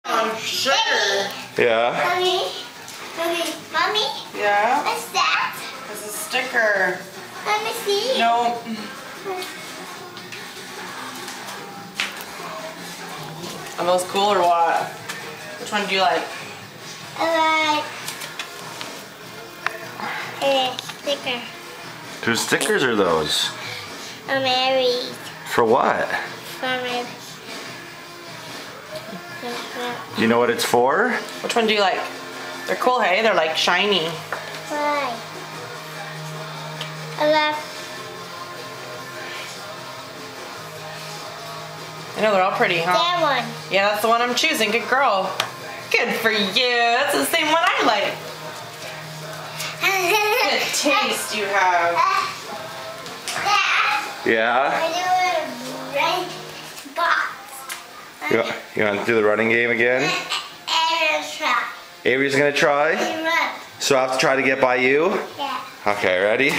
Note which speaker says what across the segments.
Speaker 1: Sugar.
Speaker 2: Yeah.
Speaker 3: Mommy?
Speaker 1: Yeah?
Speaker 3: What's that?
Speaker 1: It's a sticker.
Speaker 3: Let me see.
Speaker 1: No. Are those cool or what? Which one do you like?
Speaker 3: I like sticker.
Speaker 2: Whose stickers are those?
Speaker 3: I'm married.
Speaker 2: For what?
Speaker 3: For my...
Speaker 2: Do you know what it's for?
Speaker 1: Which one do you like? They're cool, hey? They're like shiny.
Speaker 3: Why? I love...
Speaker 1: I know they're all pretty, huh?
Speaker 3: that one.
Speaker 1: Yeah, that's the one I'm choosing. Good girl. Good for you. That's the same one I like. Good taste you have.
Speaker 2: Yeah.
Speaker 3: I do a red box.
Speaker 2: You want to do the running game again?
Speaker 3: And try.
Speaker 2: Avery's gonna try.
Speaker 3: And run.
Speaker 2: So I have to try to get by you?
Speaker 3: Yeah.
Speaker 2: Okay, ready?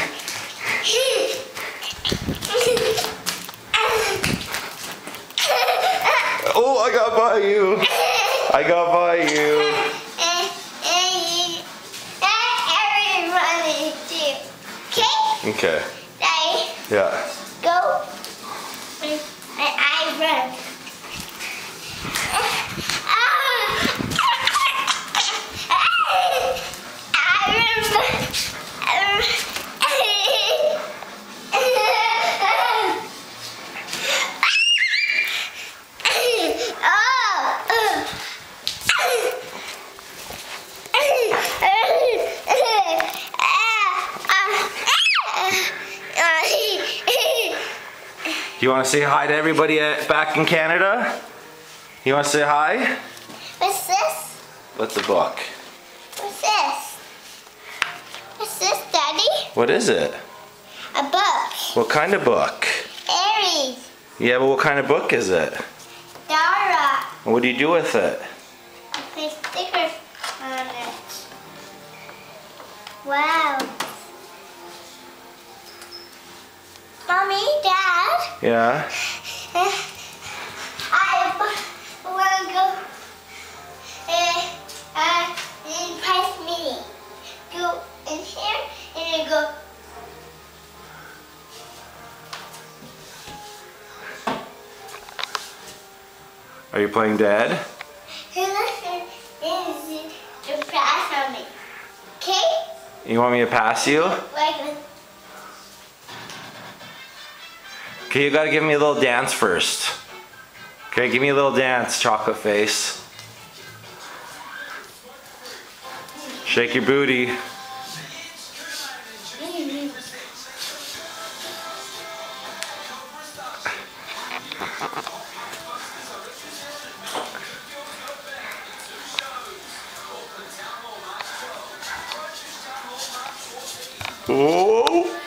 Speaker 2: Oh, I got by you. I got by you.
Speaker 3: Everybody do. Okay?
Speaker 2: Okay.
Speaker 3: Daddy,
Speaker 2: Yeah.
Speaker 3: go. And I run.
Speaker 2: You want to say hi to everybody back in Canada? You want to say hi?
Speaker 3: What's this?
Speaker 2: What's the book?
Speaker 3: What's this? What's this, Daddy?
Speaker 2: What is it?
Speaker 3: A book.
Speaker 2: What kind of book?
Speaker 3: Aries.
Speaker 2: Yeah, but what kind of book is it?
Speaker 3: Dara.
Speaker 2: What do you do with it?
Speaker 3: I put stickers on it. Wow. Mommy, Dad.
Speaker 2: Yeah.
Speaker 3: I want to go in Price Mini. Go in here and then go.
Speaker 2: Are you playing dead?
Speaker 3: Listen, this is the pass on me. Okay?
Speaker 2: You want me to pass you?
Speaker 3: Like,
Speaker 2: Okay, you gotta give me a little dance first. Okay, give me a little dance, chocolate face. Shake your booty. Oh!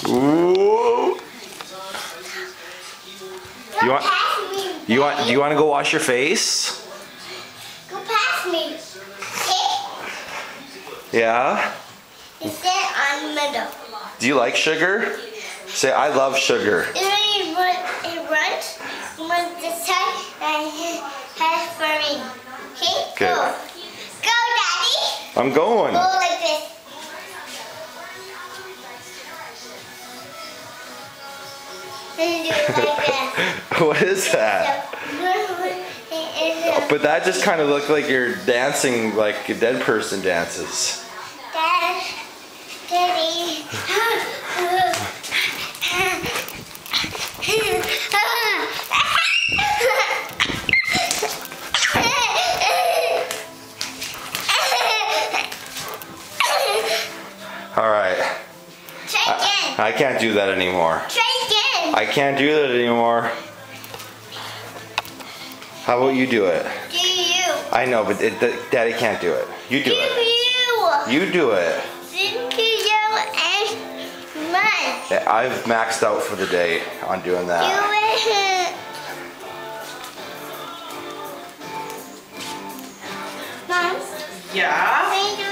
Speaker 2: Ooh. You want?
Speaker 3: pass me.
Speaker 2: Do you want to go wash your face?
Speaker 3: Go past me. Okay?
Speaker 2: Yeah.
Speaker 3: You sit on the middle.
Speaker 2: Do you like sugar? Say, I love sugar.
Speaker 3: And then you runs. You run this side and he has for me. Okay?
Speaker 2: Okay.
Speaker 3: Go. Go, Daddy.
Speaker 2: I'm going.
Speaker 3: Go like this. And do it like this.
Speaker 2: What is that?
Speaker 3: So,
Speaker 2: But that just kind of looked like you're dancing like a dead person dances.
Speaker 3: Dad, Daddy.
Speaker 2: All right.
Speaker 3: Try again.
Speaker 2: I can't do that anymore.
Speaker 3: Try again.
Speaker 2: I can't do that anymore. How about you do it?
Speaker 3: Do you?
Speaker 2: I know, but Daddy can't do it. You do it. You do it.
Speaker 3: Thank you and run.
Speaker 2: I've maxed out for the day on doing that.
Speaker 3: Do it. Mom,
Speaker 1: Yeah?
Speaker 3: can you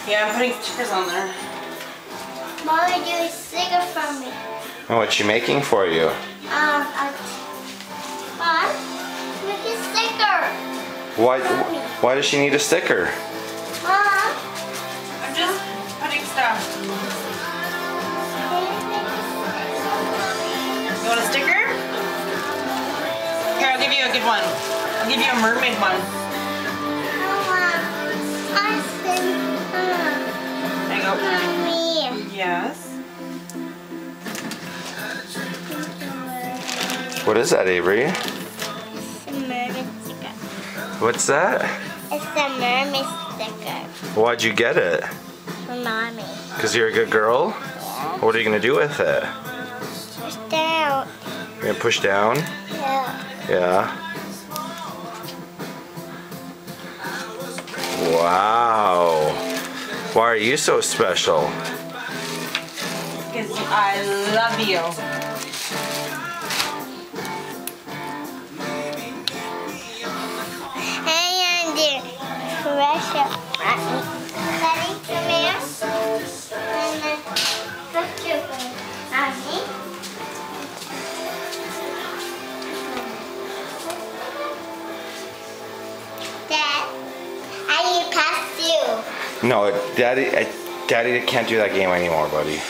Speaker 1: Yeah, I'm putting stickers on there.
Speaker 3: Mommy, do a sticker for me.
Speaker 2: And what's she making for you?
Speaker 3: Mom, make a sticker.
Speaker 2: Why does she need a sticker?
Speaker 3: Mom,
Speaker 1: I'm just putting stuff. You want a sticker? Here, I'll give you a good one. I'll give you a mermaid one. There you go.
Speaker 3: Mommy.
Speaker 1: Yes.
Speaker 2: What is that, Avery?
Speaker 3: It's a mermaid sticker.
Speaker 2: What's that?
Speaker 3: It's a mermaid sticker
Speaker 2: Why'd you get it?
Speaker 3: for Mommy.
Speaker 2: Because you're a good girl?
Speaker 3: Yeah.
Speaker 2: What are you going to do with it?
Speaker 3: Push down.
Speaker 2: You're going to push down?
Speaker 3: Yeah.
Speaker 2: Yeah. Wow. Why are you so special?
Speaker 1: Because I love you.
Speaker 3: Hey, Andy. Pressure. Ready? Come here. And then put your Mommy. Dad, I pass you.
Speaker 2: No, Daddy can't do that game anymore, buddy.